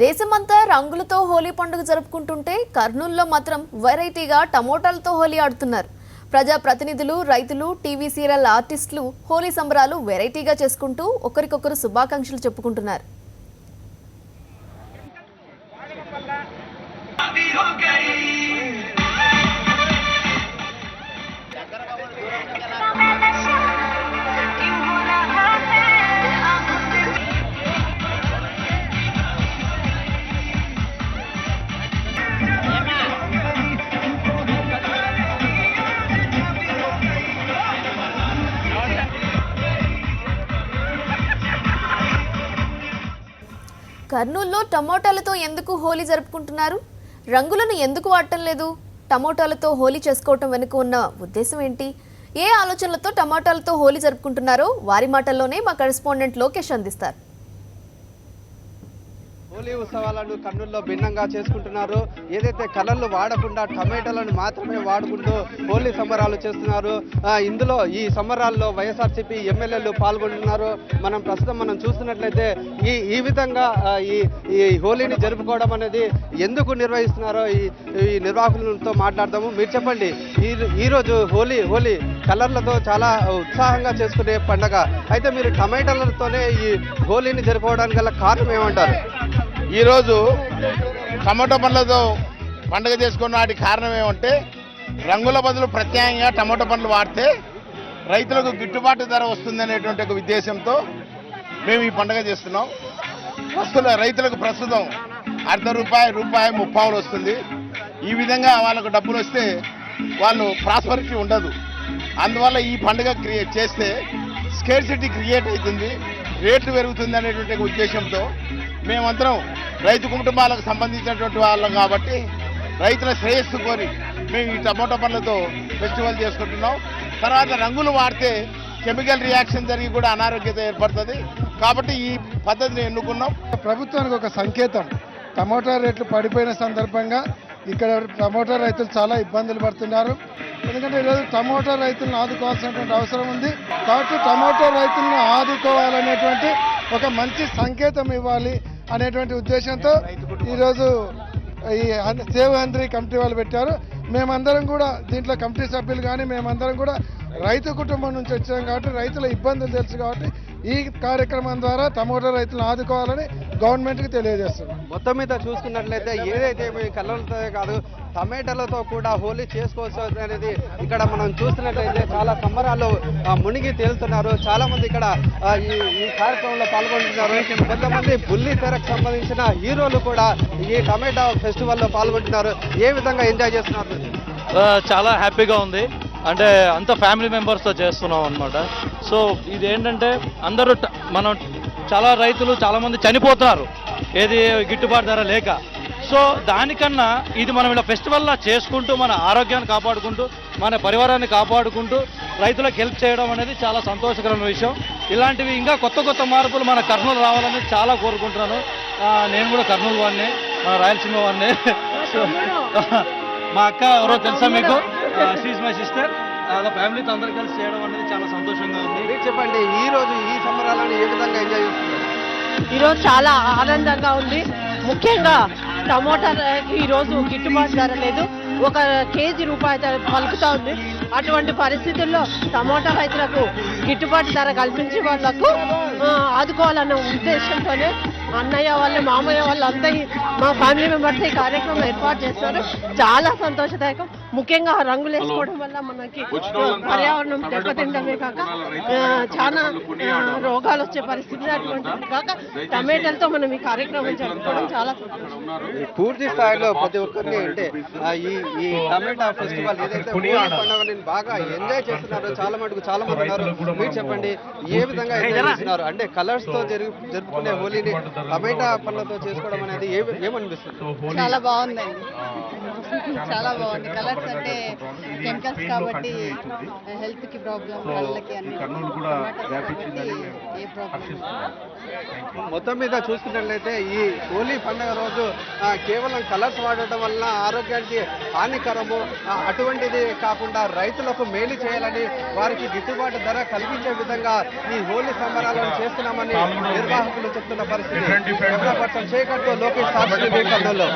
దేశమంతా రంగులతో హోలీ పండుగ జరుపుకుంటుంటే కర్నూలులో మాత్రం వెరైటీగా టమోటాలతో హోలీ ఆడుతున్నారు. ప్రజా ప్రతినిధులు, రైతులు, టీవీ సీరియల్ ఆర్టిస్టులు హోలీ సంబరాలు వెరైటీగా చేసుకుంటూ ఒకరికొకరు శుభాకాంక్షలు చెప్పుకుంటున్నారు. కర్నూలులో టమోటాలతో ఎందుకు హోలీ జరుపుకుంటున్నారు? రంగులను ఎందుకు వాడటం లేదు? టమోటాలతో హోలీ చేసుకోవటం వెనుక ఉన్న ఉద్దేశం ఏంటి? ఏ ఆలోచనలతో టమోటాలతో హోలీ జరుపుకుంటున్నారో వారి మాటల్లోనే మా కరెస్పాండెంట్ లోకేష్ అందిస్తారు. హోలీ ఉత్సవాలను కర్నూలులో భిన్నంగా చేసుకుంటున్నారు. ఏదైతే కలర్లు వాడకుండా టమాటాలను మాత్రమే వాడుకుంటూ హోలీ సంబరాలు చేస్తున్నారు. ఇందులో ఈ సంబరాల్లో వైఎస్ఆర్సీపీ ఎమ్మెల్యేలు పాల్గొంటున్నారు. మనం చూస్తున్నట్లయితే ఈ విధంగా ఈ హోలీని జరుపుకోవడం అనేది ఎందుకు నిర్వహిస్తున్నారో ఈ నిర్వాహకులతో మాట్లాడదాము. మీరు చెప్పండి, ఈరోజు హోలీ కలర్లతో చాలా ఉత్సాహంగా చేసుకునే పండగ. అయితే మీరు టమాటాలతోనే ఈ హోలీని జరుపుకోవడానికి గల కారణం ఏమంటారు? ఈరోజు టమాటో పండ్లతో పండుగ చేసుకున్న వాటి కారణం ఏమంటే, రంగుల బదులు ప్రత్యేకంగా టమాటో పండ్లు వాడితే రైతులకు గిట్టుబాటు ధర వస్తుందనేటువంటి ఒక ఉద్దేశంతో మేము ఈ పండుగ చేస్తున్నాం. రైతులకు ప్రస్తుతం రూపాయి 30 వస్తుంది. ఈ విధంగా వాళ్ళకు డబ్బులు వస్తే వాళ్ళు ప్రాస్పరిటీ ఉండదు. అందువల్ల ఈ పండుగ చేస్తే స్కేర్సిటీ క్రియేట్ అవుతుంది, రేట్లు పెరుగుతుంది అనేటువంటి ఉద్దేశంతో మేమందరం రైతు కుటుంబాలకు సంబంధించినటువంటి వాళ్ళం కాబట్టి రైతుల శ్రేయస్సు కోరి మేము ఈ టమోటా పండ్లతో ఫెస్టివల్ చేసుకుంటున్నాం. తర్వాత రంగులు వాడితే కెమికల్ రియాక్షన్ జరిగి కూడా అనారోగ్యత ఏర్పడుతుంది కాబట్టి ఈ పద్ధతిని ఎన్నుకున్నాం. ప్రభుత్వానికి ఒక సంకేతం. టమోటా రేట్లు పడిపోయిన సందర్భంగా ఇక్కడ టమోటా రైతులు చాలా ఇబ్బందులు పడుతున్నారు. ఎందుకంటే ఈరోజు టమోటా రైతులను ఆదుకోవాల్సినటువంటి అవసరం ఉంది. కాబట్టి టమోటా రైతులను ఆదుకోవాలనేటువంటి ఒక మంచి సంకేతం ఇవ్వాలి అనేటువంటి ఉద్దేశంతో ఈరోజు ఈ సేవ్ హంద్రీ కమిటీ వాళ్ళు పెట్టారు. మేమందరం కూడా దీంట్లో కమిటీ సభ్యులు కానీ మేమందరం కూడా రైతు కుటుంబం నుంచి వచ్చాం కాబట్టి రైతుల ఇబ్బందులు తెలుసు కాబట్టి ఈ కార్యక్రమం ద్వారా టమోటా రైతులను ఆదుకోవాలని గవర్నమెంట్కి తెలియజేస్తున్నాం. మొత్తం మీద చూసుకున్నట్లయితే ఏదైతే కలర్లతో కాదు టమాటాలతో కూడా హోలీ చేసుకోవచ్చు అనేది ఇక్కడ మనం చూస్తున్నట్లయితే చాలా సంబరాలు మునిగి తేలుతున్నారు. చాలా మంది ఇక్కడ ఈ కార్యక్రమంలో పాల్గొంటున్నారు. కొంతమంది బుల్లి తెరకు సంబంధించిన హీరోలు కూడా ఈ టమాటా ఫెస్టివల్లో పాల్గొంటున్నారు. ఏ విధంగా ఎంజాయ్ చేస్తున్నారు? చాలా హ్యాపీగా ఉంది. అంటే అంత ఫ్యామిలీ మెంబర్స్తో చేస్తున్నాం అనమాట. సో ఇది ఏంటంటే అందరూ మనం చాలా రైతులు చాలామంది చనిపోతున్నారు ఏది గిట్టుబాటు ధర లేక. సో దానికన్నా ఇది మనం ఇలా ఫెస్టివల్లా చేసుకుంటూ మన ఆరోగ్యాన్ని కాపాడుకుంటూ మన పరివారాన్ని కాపాడుకుంటూ రైతులకు హెల్ప్ చేయడం అనేది చాలా సంతోషకరమైన విషయం. ఇలాంటివి ఇంకా కొత్త మార్పులు మన కర్నూలు రావాలని చాలా కోరుకుంటున్నాను. నేను కూడా కర్నూలు వాడిని, మన రాయలసీమ వాడిని. సో మా అక్క ఎవరో తెలుసా మీకు? She's my sister. ఫ్యామిలీతో అందరూ కలిసి చేయడం అనేది చాలా సంతోషంగా ఉంది. మీరు చెప్పండి, ఈ రోజు ఈ సంబరాలను ఏ విధంగా ఎంజాయ్ చేస్తున్నారు? ఈరోజు చాలా ఆనందంగా ఉంది. ముఖ్యంగా టమోటాకి ఈరోజు గిట్టుబాటు ధర లేదు. 1 కేజీ రూపాయి పలుకుతా ఉంది. అటువంటి పరిస్థితుల్లో టమోటా రైతులకు గిట్టుబాటు ధర కల్పించి వాళ్లకు ఆదుకోవాలన్న ఉద్దేశంతోనే అన్నయ్య వాళ్ళు, మామయ్య వాళ్ళు అంతా మా ఫ్యామిలీ మెంబర్స్ ఈ కార్యక్రమం ఏర్పాటు చేస్తారు. చాలా సంతోషదాయకం. ముఖ్యంగా రంగులు వేసుకోవడం వల్ల మనకి పర్యావరణం దెబ్బతిండమే కాక చాలా రోగాలు వచ్చే పరిస్థితి అటువంటిది కాక టమాటాలతో మనం ఈ కార్యక్రమం జరుపుకోవడం చాలా పూర్తి స్థాయిలో ప్రతి ఒక్కరిని అంటే ఈ టమాటా ఫెస్టివల్ ఏదైతే పండుగని బాగా ఎంజాయ్ చేస్తున్నారు. చాలా మంది ఉన్నారు. మీరు చెప్పండి, ఏ విధంగా ఎంజాయ్ చేస్తున్నారు? అంటే కలర్స్ తో జరుపుకునే హోలీని టమాటా పండ్లతో చేసుకోవడం అనేది ఏమనిపిస్తుంది? చాలా బాగుందండి, చాలా బాగుంది. కలర్స్ అంటే కెమికల్స్ కాబట్టి హెల్త్ కి ప్రాబ్లం, కళ్ళకి అన్ని ఏ ప్రాబ్లం. మొత్తం మీద చూసుకున్నట్లయితే ఈ హోలీ పండుగ రోజు కేవలం కలర్స్ వాడటం వల్ల ఆరోగ్యానికి హానికరము, అటువంటిది కాకుండా రైతులకు మేలు చేయాలని వారికి గిట్టుబాటు ధర కల్పించే విధంగా ఈ హోలీ సంబరాలను చేస్తున్నామని నిర్వాహకులు చెప్తున్న పరిస్థితి. కెమెరా పర్సన్ శేఖర్తో లోకేష్ సాక్షి కర్నూలు.